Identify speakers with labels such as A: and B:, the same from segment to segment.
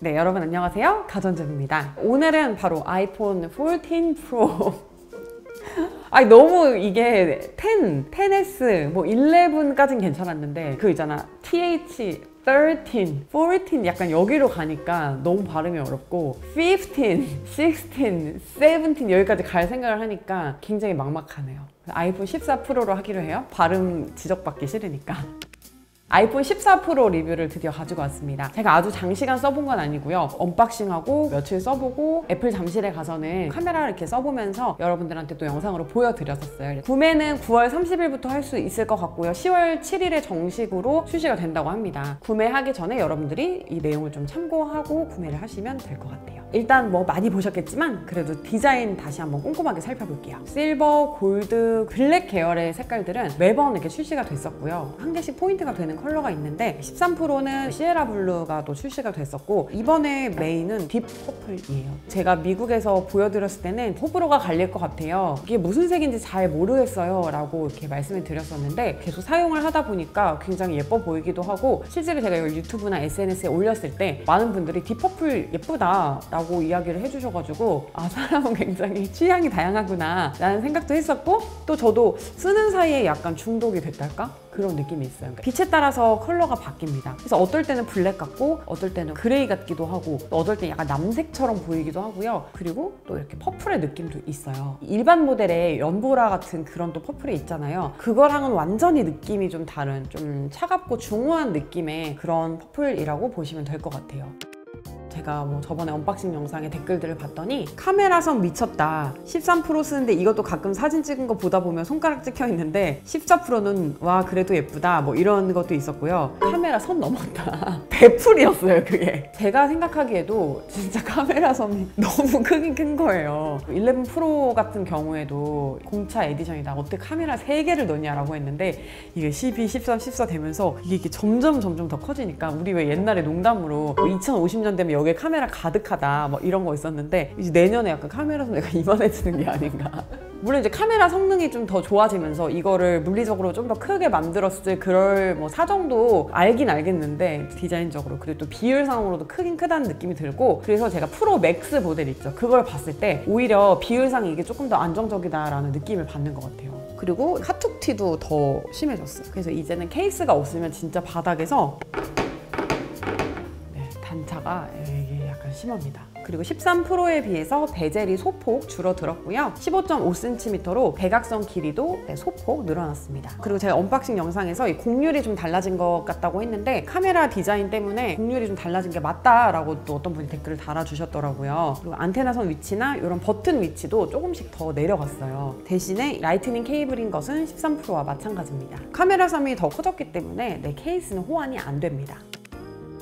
A: 네, 여러분 안녕하세요. 가전제부입니다. 오늘은 바로 아이폰 14 프로 아니 너무 이게 10, 10S, 뭐 11까진 괜찮았는데 그 있잖아 TH 13, 14 약간 여기로 가니까 너무 발음이 어렵고 15, 16, 17 여기까지 갈 생각을 하니까 굉장히 막막하네요. 아이폰 14 프로로 하기로 해요. 발음 지적받기 싫으니까. 아이폰 14 프로 리뷰를 드디어 가지고 왔습니다. 제가 아주 장시간 써본 건 아니고요. 언박싱하고 며칠 써보고 애플 잠실에 가서는 카메라를 이렇게 써보면서 여러분들한테 또 영상으로 보여드렸었어요. 구매는 9월 30일부터 할 수 있을 것 같고요. 10월 7일에 정식으로 출시가 된다고 합니다. 구매하기 전에 여러분들이 이 내용을 좀 참고하고 구매를 하시면 될 것 같아요. 일단 뭐 많이 보셨겠지만 그래도 디자인 다시 한번 꼼꼼하게 살펴볼게요. 실버, 골드, 블랙 계열의 색깔들은 매번 이렇게 출시가 됐었고요. 한 개씩 포인트가 되는 컬러가 있는데 13 프로는 시에라 블루가 또 출시가 됐었고 이번에 메인은 딥 퍼플이에요. 제가 미국에서 보여드렸을 때는 호불호가 갈릴 것 같아요. 이게 무슨 색인지 잘 모르겠어요 라고 이렇게 말씀을 드렸었는데 계속 사용을 하다 보니까 굉장히 예뻐 보이기도 하고 실제로 제가 이걸 유튜브나 SNS에 올렸을 때 많은 분들이 딥 퍼플 예쁘다 라고 이야기를 해주셔가지고 아 사람은 굉장히 취향이 다양하구나 라는 생각도 했었고 또 저도 쓰는 사이에 약간 중독이 됐달까? 그런 느낌이 있어요. 그러니까 빛에 따라서 컬러가 바뀝니다. 그래서 어떨 때는 블랙 같고 어떨 때는 그레이 같기도 하고 또 어떨 때는 약간 남색처럼 보이기도 하고요. 그리고 또 이렇게 퍼플의 느낌도 있어요. 일반 모델의 연보라 같은 그런 또 퍼플이 있잖아요. 그거랑은 완전히 느낌이 좀 다른 좀 차갑고 중후한 느낌의 그런 퍼플이라고 보시면 될 것 같아요. 제가 뭐 저번에 언박싱 영상에 댓글들을 봤더니 카메라선 미쳤다. 13 프로 쓰는데 이것도 가끔 사진 찍은 거 보다 보면 손가락 찍혀 있는데 14 프로는 와 그래도 예쁘다 뭐 이런 것도 있었고요. 카메라 선 넘었다. 배풀이었어요 그게. 제가 생각하기에도 진짜 카메라 선이 너무 크긴 큰 거예요. 11 프로 같은 경우에도 공차 에디션이다. 어떻게 카메라 3개를 넣냐라고 했는데 이게 12, 13, 14 되면서 이게 점점 더 커지니까 우리 왜 옛날에 농담으로 2050년 되면 여기에 카메라 가득하다 뭐 이런 거 있었는데 이제 내년에 약간 카메라 성능가 이만해지는 게 아닌가. 물론 이제 카메라 성능이 좀 더 좋아지면서 이거를 물리적으로 좀 더 크게 만들었을 그럴 뭐 사정도 알긴 알겠는데 디자인적으로 그리고 또 비율상으로도 크긴 크다는 느낌이 들고 그래서 제가 프로 맥스 모델 있죠. 그걸 봤을 때 오히려 비율상 이게 조금 더 안정적이다라는 느낌을 받는 것 같아요. 그리고 카툭티도 더 심해졌어요. 그래서 이제는 케이스가 없으면 진짜 바닥에서 단차가 이게 약간 심합니다. 그리고 13 프로에 비해서 베젤이 소폭 줄어들었고요. 15.5cm로 대각선 길이도 소폭 늘어났습니다. 그리고 제가 언박싱 영상에서 이 곡률이 좀 달라진 것 같다고 했는데 카메라 디자인 때문에 곡률이 좀 달라진 게 맞다라고 또 어떤 분이 댓글을 달아주셨더라고요. 그리고 안테나선 위치나 이런 버튼 위치도 조금씩 더 내려갔어요. 대신에 라이트닝 케이블인 것은 13 프로와 마찬가지입니다. 카메라 섬이 더 커졌기 때문에 내 케이스는 호환이 안 됩니다.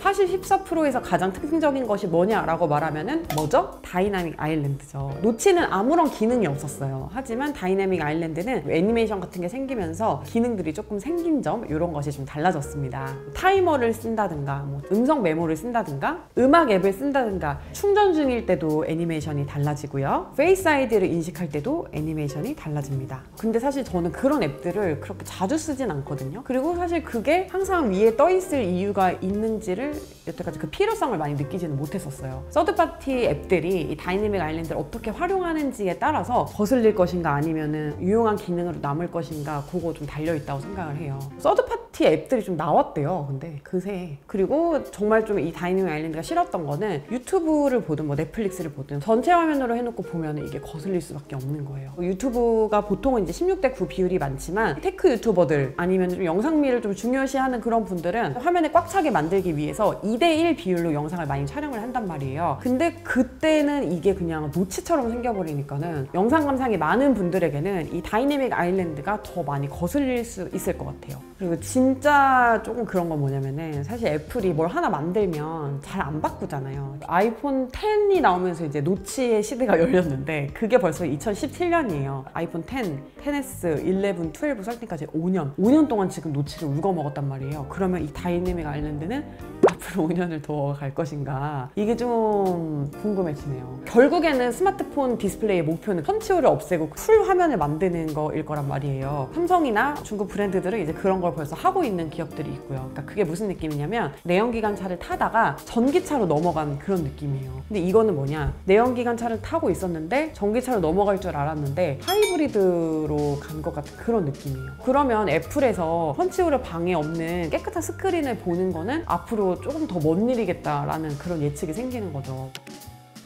A: 사실 14 프로에서 가장 특징적인 것이 뭐냐라고 말하면은 뭐죠? 다이나믹 아일랜드죠. 노치는 아무런 기능이 없었어요. 하지만 다이나믹 아일랜드는 애니메이션 같은 게 생기면서 기능들이 조금 생긴 점 이런 것이 좀 달라졌습니다. 타이머를 쓴다든가 뭐 음성 메모를 쓴다든가 음악 앱을 쓴다든가 충전 중일 때도 애니메이션이 달라지고요. 페이스 아이디를 인식할 때도 애니메이션이 달라집니다. 근데 사실 저는 그런 앱들을 그렇게 자주 쓰진 않거든요. 그리고 사실 그게 항상 위에 떠 있을 이유가 있는지를 여태까지 그 필요성을 많이 느끼지는 못했었어요. 서드파티 앱들이 이 다이내믹 아일랜드를 어떻게 활용하는지에 따라서 거슬릴 것인가 아니면은 유용한 기능으로 남을 것인가 그거 좀 달려있다고 생각을 해요. 서드파티 앱들이 좀 나왔대요. 근데 그새 그리고 정말 좀 이 다이내믹 아일랜드가 싫었던 거는 유튜브를 보든 뭐 넷플릭스를 보든 전체 화면으로 해놓고 보면 이게 거슬릴 수밖에 없는 거예요. 유튜브가 보통은 이제 16:9 비율이 많지만 테크 유튜버들 아니면 좀 영상미를 좀 중요시하는 그런 분들은 화면에 꽉 차게 만들기 위해서 2:1 비율로 영상을 많이 촬영을 한단 말이에요. 근데 그때는 이게 그냥 노치처럼 생겨버리니까는 영상 감상이 많은 분들에게는 이 다이내믹 아일랜드가 더 많이 거슬릴 수 있을 것 같아요. 그리고 진짜 조금 그런 건 뭐냐면은 사실 애플이 뭘 하나 만들면 잘 안 바꾸잖아요. 아이폰 10이 나오면서 이제 노치의 시대가 열렸는데 그게 벌써 2017년이에요. 아이폰 10, 10S, 11, 12 설 때까지 5년 동안 지금 노치를 울거먹었단 말이에요. 그러면 이 다이내믹 아일랜드는 앞으로 5년을 더 갈 것인가, 이게 좀 궁금해지네요. 결국에는 스마트폰 디스플레이의 목표는 펀치홀을 없애고 풀 화면을 만드는 거일 거란 말이에요. 삼성이나 중국 브랜드들은 이제 그런 걸 벌써 하고 있는 기업들이 있고요. 그러니까 그게 무슨 느낌이냐면 내연기관차를 타다가 전기차로 넘어간 그런 느낌이에요. 근데 이거는 뭐냐, 내연기관차를 타고 있었는데 전기차로 넘어갈 줄 알았는데 하이브리드로 간 것 같은 그런 느낌이에요. 그러면 애플에서 펀치홀에 방해 없는 깨끗한 스크린을 보는 거는 앞으로 조금 더 먼 일이겠다라는 그런 예측이 생기는 거죠.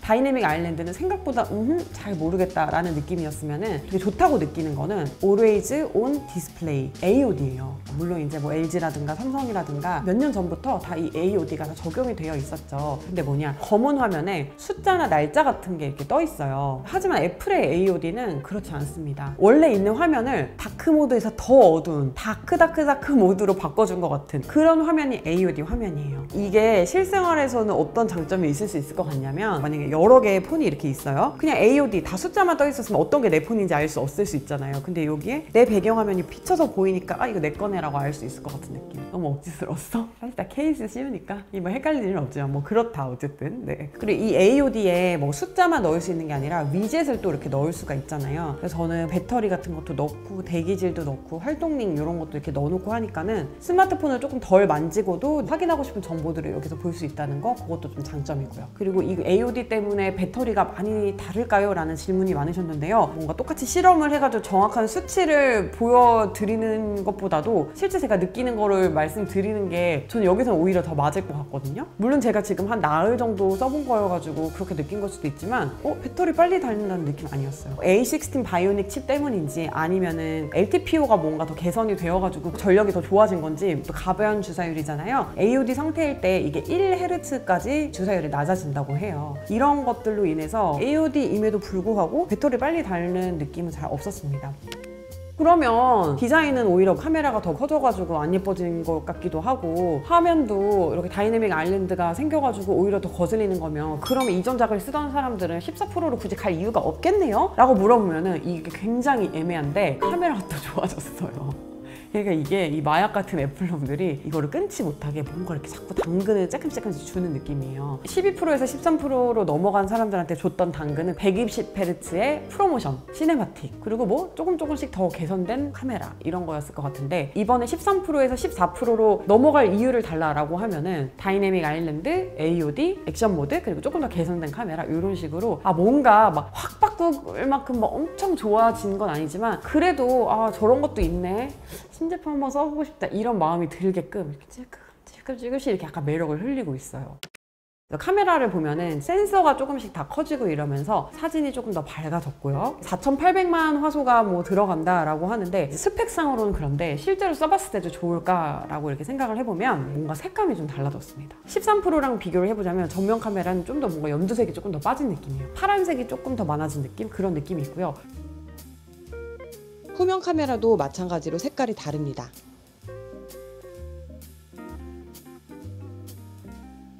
A: 다이내믹 아일랜드는 생각보다 잘 모르겠다라는 느낌이었으면 되게 좋다고 느끼는 거는 Always On Display, AOD예요. 물론 이제 뭐 LG라든가 삼성이라든가 몇 년 전부터 다 이 AOD가 다 적용이 되어 있었죠. 근데 뭐냐, 검은 화면에 숫자나 날짜 같은 게 이렇게 떠 있어요. 하지만 애플의 AOD는 그렇지 않습니다. 원래 있는 화면을 다크 모드에서 더 어두운 다크 모드로 바꿔준 것 같은 그런 화면이 AOD 화면이에요. 이게 실생활에서는 어떤 장점이 있을 수 있을 것 같냐면, 만약에 여러 개의 폰이 이렇게 있어요. 그냥 AOD 다 숫자만 떠 있었으면 어떤 게 내 폰인지 알 수 없을 수 있잖아요. 근데 여기에 내 배경화면이 비쳐서 보이니까 아, 이거 내 거네라고 알 수 있을 것 같은 느낌. 너무 억지스러웠어? 사실 다 케이스 씌우니까 뭐 헷갈릴 일은 없지만 뭐 그렇다 어쨌든. 네. 그리고 이 AOD에 뭐 숫자만 넣을 수 있는 게 아니라 위젯을 또 이렇게 넣을 수가 있잖아요. 그래서 저는 배터리 같은 것도 넣고 대기질도 넣고 활동링 이런 것도 이렇게 넣어놓고 하니까는 스마트폰을 조금 덜 만지고도 확인하고 싶은 정보들을 여기서 볼 수 있다는 거, 그것도 좀 장점이고요. 그리고 이 AOD 때문에 배터리가 많이 다를까요? 라는 질문이 많으셨는데요. 뭔가 똑같이 실험을 해가지고 정확한 수치를 보여드리는 것보다도 실제 제가 느끼는 거를 말씀드리는 게 저는 여기서는 오히려 더 맞을 것 같거든요. 물론 제가 지금 한 나흘 정도 써본 거여가지고 그렇게 느낀 걸 수도 있지만 배터리 빨리 닳는다는 느낌 아니었어요. A16 바이오닉 칩 때문인지 아니면은 LTPO가 뭔가 더 개선이 되어가지고 전력이 더 좋아진 건지, 또 가변 주사율이잖아요. AOD 상태일 때 이게 1Hz까지 주사율이 낮아진다고 해요. 이런 것들로 인해서 AOD임에도 불구하고 배터리 빨리 닳는 느낌은 잘 없었습니다. 그러면 디자인은 오히려 카메라가 더 커져가지고 안 예뻐진 것 같기도 하고, 화면도 이렇게 다이내믹 아일랜드가 생겨가지고 오히려 더 거슬리는 거면, 그러면 이전작을 쓰던 사람들은 14%로 굳이 갈 이유가 없겠네요? 라고 물어보면은 이게 굉장히 애매한데 카메라가 더 좋아졌어요. 그러니까 이게 이 마약 같은 애플놈들이 이거를 끊지 못하게 뭔가 이렇게 자꾸 당근을 조금씩 주는 느낌이에요. 12%에서 13%로 넘어간 사람들한테 줬던 당근은 120Hz의 프로모션, 시네마틱, 그리고 뭐 조금씩 더 개선된 카메라, 이런 거였을 것 같은데, 이번에 13%에서 14%로 넘어갈 이유를 달라라고 하면은 다이내믹 아일랜드, AOD, 액션 모드, 그리고 조금 더 개선된 카메라, 이런 식으로 뭔가 막 확 바꿀 만큼 막 엄청 좋아진 건 아니지만 그래도 저런 것도 있네, 신제품 한번 써보고 싶다, 이런 마음이 들게끔 이렇게 찔끔찔끔씩 이렇게 약간 매력을 흘리고 있어요. 카메라를 보면은 센서가 조금씩 다 커지고 이러면서 사진이 조금 더 밝아졌고요. 4800만 화소가 뭐 들어간다라고 하는데 스펙상으로는 그런데 실제로 써봤을 때도 좋을까라고 이렇게 생각을 해보면 뭔가 색감이 좀 달라졌습니다. 13%랑 비교를 해보자면 전면 카메라는 좀 더 뭔가 연두색이 조금 더 빠진 느낌이에요. 파란색이 조금 더 많아진 느낌? 그런 느낌이 있고요.
B: 후면 카메라도 마찬가지로 색깔이 다릅니다.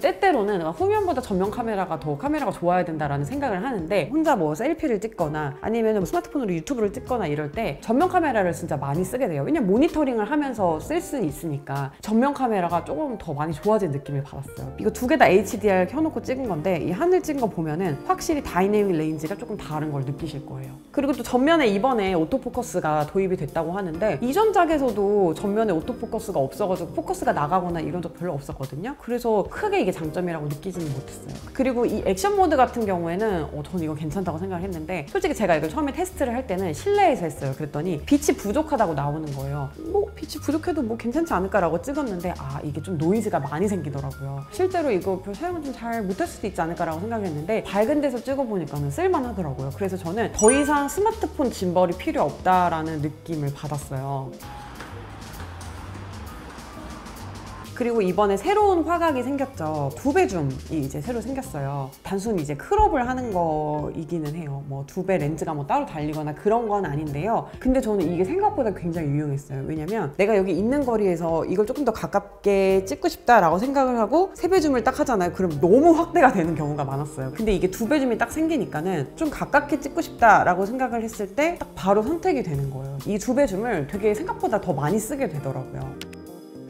A: 때때로는 후면보다 전면 카메라가 더 카메라가 좋아야 된다라는 생각을 하는데, 혼자 뭐 셀피를 찍거나 아니면 스마트폰으로 유튜브를 찍거나 이럴 때 전면 카메라를 진짜 많이 쓰게 돼요. 왜냐면 모니터링을 하면서 쓸 수 있으니까 전면 카메라가 조금 더 많이 좋아진 느낌을 받았어요. 이거 두 개 다 HDR 켜놓고 찍은 건데 이 하늘 찍은 거 보면은 확실히 다이내믹 레인지가 조금 다른 걸 느끼실 거예요. 그리고 또 전면에 이번에 오토포커스가 도입이 됐다고 하는데, 이전작에서도 전면에 오토포커스가 없어가지고 포커스가 나가거나 이런 적 별로 없었거든요. 그래서 크게 이게 장점이라고 느끼지는 못했어요. 그리고 이 액션 모드 같은 경우에는 저는 이거 괜찮다고 생각을 했는데, 솔직히 제가 이걸 처음에 테스트를 할 때는 실내에서 했어요. 그랬더니 빛이 부족하다고 나오는 거예요. 빛이 부족해도 뭐 괜찮지 않을까라고 찍었는데 이게 좀 노이즈가 많이 생기더라고요. 실제로 이거 별 사용을 좀 잘 못할 수도 있지 않을까라고 생각을 했는데 밝은 데서 찍어보니까는 쓸만하더라고요. 그래서 저는 더 이상 스마트폰 짐벌이 필요 없다라는 느낌을 받았어요. 그리고 이번에 새로운 화각이 생겼죠. 2배 줌이 이제 새로 생겼어요. 단순히 이제 크롭을 하는 거이기는 해요. 뭐 2배 렌즈가 뭐 따로 달리거나 그런 건 아닌데요. 근데 저는 이게 생각보다 굉장히 유용했어요. 왜냐면 내가 여기 있는 거리에서 이걸 조금 더 가깝게 찍고 싶다라고 생각을 하고 3배 줌을 딱 하잖아요. 그럼 너무 확대가 되는 경우가 많았어요. 근데 이게 2배 줌이 딱 생기니까는 좀 가깝게 찍고 싶다라고 생각을 했을 때 딱 바로 선택이 되는 거예요. 이 2배 줌을 되게 생각보다 더 많이 쓰게 되더라고요.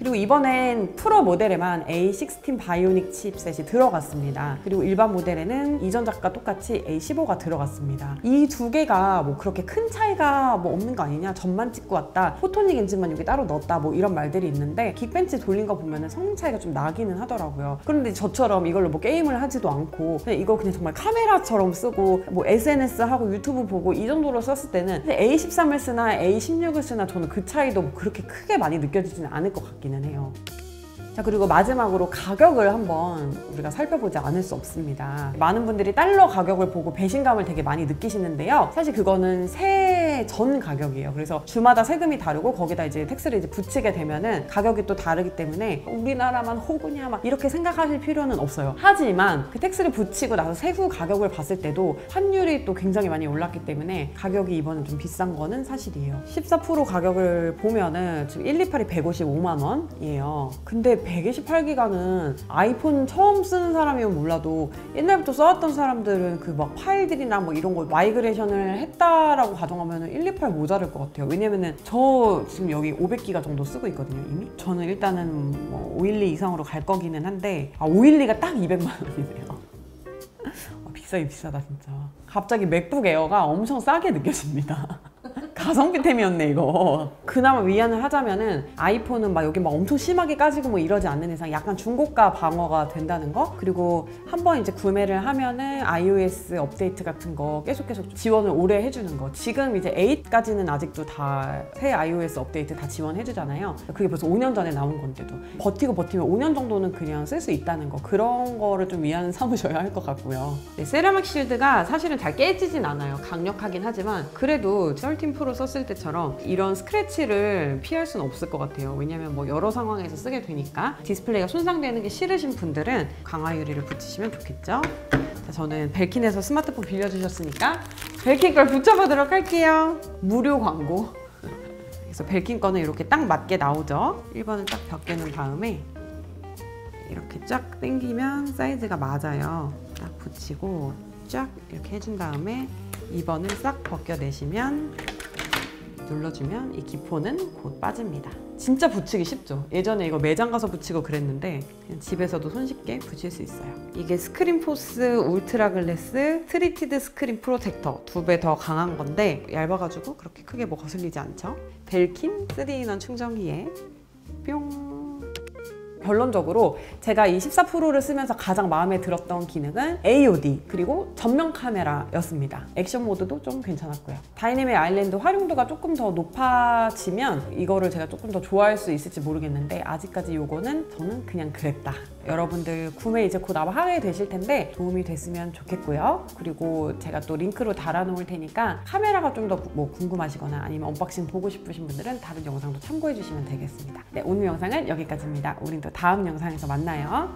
A: 그리고 이번엔 프로 모델에만 A16 바이오닉 칩셋이 들어갔습니다. 그리고 일반 모델에는 이전 작과 똑같이 A15가 들어갔습니다. 이 두 개가 뭐 그렇게 큰 차이가 뭐 없는 거 아니냐, 점만 찍고 왔다, 포토닉 엔진만 여기 따로 넣었다, 뭐 이런 말들이 있는데 긱벤치 돌린 거 보면은 성능 차이가 좀 나기는 하더라고요. 그런데 저처럼 이걸로 뭐 게임을 하지도 않고 그냥 이거 그냥 정말 카메라처럼 쓰고 뭐 SNS 하고 유튜브 보고 이 정도로 썼을 때는 A13을 쓰나 A16을 쓰나 저는 그 차이도 뭐 그렇게 크게 많이 느껴지지는 않을 것 같기는 해요. 자, 그리고 마지막으로 가격을 한번 우리가 살펴보지 않을 수 없습니다. 많은 분들이 달러 가격을 보고 배신감을 되게 많이 느끼시는데요. 사실 그거는 세해 전 가격이에요. 그래서 주마다 세금이 다르고 거기다 이제 텍스를 이제 붙이게 되면은 가격이 또 다르기 때문에 우리나라만 호구냐 막 이렇게 생각하실 필요는 없어요. 하지만 그 텍스를 붙이고 나서 세후 가격을 봤을 때도 환율이 또 굉장히 많이 올랐기 때문에 가격이 이번에 좀 비싼 거는 사실이에요. 14% 가격을 보면은 지금 128이 155만 원이에요. 근데 128기가는 아이폰 처음 쓰는 사람이면 몰라도 옛날부터 써왔던 사람들은 그 막 파일들이나 뭐 이런 거 마이그레이션을 했다라고 가정하면 128 모자랄 것 같아요. 왜냐면은 저 지금 여기 500기가 정도 쓰고 있거든요, 이미. 저는 일단은 뭐 512 이상으로 갈 거기는 한데 512가 딱 200만 원이네요. 비싸긴 비싸다 진짜. 갑자기 맥북 에어가 엄청 싸게 느껴집니다. 가성비템이었네 이거. 그나마 위안을 하자면은 아이폰은 막 여기 막 엄청 심하게 까지고 뭐 이러지 않는 이상 약간 중고가 방어가 된다는 거, 그리고 한번 이제 구매를 하면은 iOS 업데이트 같은 거 계속 지원을 오래 해주는 거. 지금 이제 8까지는 아직도 다 새 iOS 업데이트 다 지원해주잖아요. 그게 벌써 5년 전에 나온 건데도 버티면 5년 정도는 그냥 쓸 수 있다는 거, 그런 거를 좀 위안 삼으셔야 할 것 같고요. 네, 세라믹 실드가 사실은 잘 깨지진 않아요. 강력하긴 하지만 그래도 13 프로 썼을 때처럼 이런 스크래치를 피할 수는 없을 것 같아요. 왜냐면 뭐 여러 상황에서 쓰게 되니까. 디스플레이가 손상되는 게 싫으신 분들은 강화 유리를 붙이시면 좋겠죠. 자, 저는 벨킨에서 스마트폰 빌려주셨으니까 벨킨 걸 붙여보도록 할게요. 무료 광고. 그래서 벨킨 거는 이렇게 딱 맞게 나오죠. 1번은 딱 벗겨놓은 다음에 이렇게 쫙 당기면 사이즈가 맞아요. 딱 붙이고 쫙 이렇게 해준 다음에 2번을 싹 벗겨내시면, 눌러주면 이 기포는 곧 빠집니다. 진짜 붙이기 쉽죠? 예전에 이거 매장 가서 붙이고 그랬는데 그냥 집에서도 손쉽게 붙일 수 있어요. 이게 스크린포스 울트라 글래스 트리티드 스크린 프로텍터 2배 더 강한 건데 얇아가지고 그렇게 크게 뭐 거슬리지 않죠? 벨킨 3인원 충전기에 뿅! 결론적으로 제가 이 14%를 쓰면서 가장 마음에 들었던 기능은 AOD 그리고 전면 카메라였습니다. 액션 모드도 좀 괜찮았고요. 다이내믹 아일랜드 활용도가 조금 더 높아지면 이거를 제가 조금 더 좋아할 수 있을지 모르겠는데 아직까지 요거는 저는 그냥 그랬다. 여러분들 구매 이제 곧 아마 하게 되실 텐데 도움이 됐으면 좋겠고요. 그리고 제가 또 링크로 달아놓을 테니까 카메라가 좀 더 뭐 궁금하시거나 아니면 언박싱 보고 싶으신 분들은 다른 영상도 참고해 주시면 되겠습니다. 네, 오늘 영상은 여기까지입니다. 우린 또 다음 영상에서 만나요.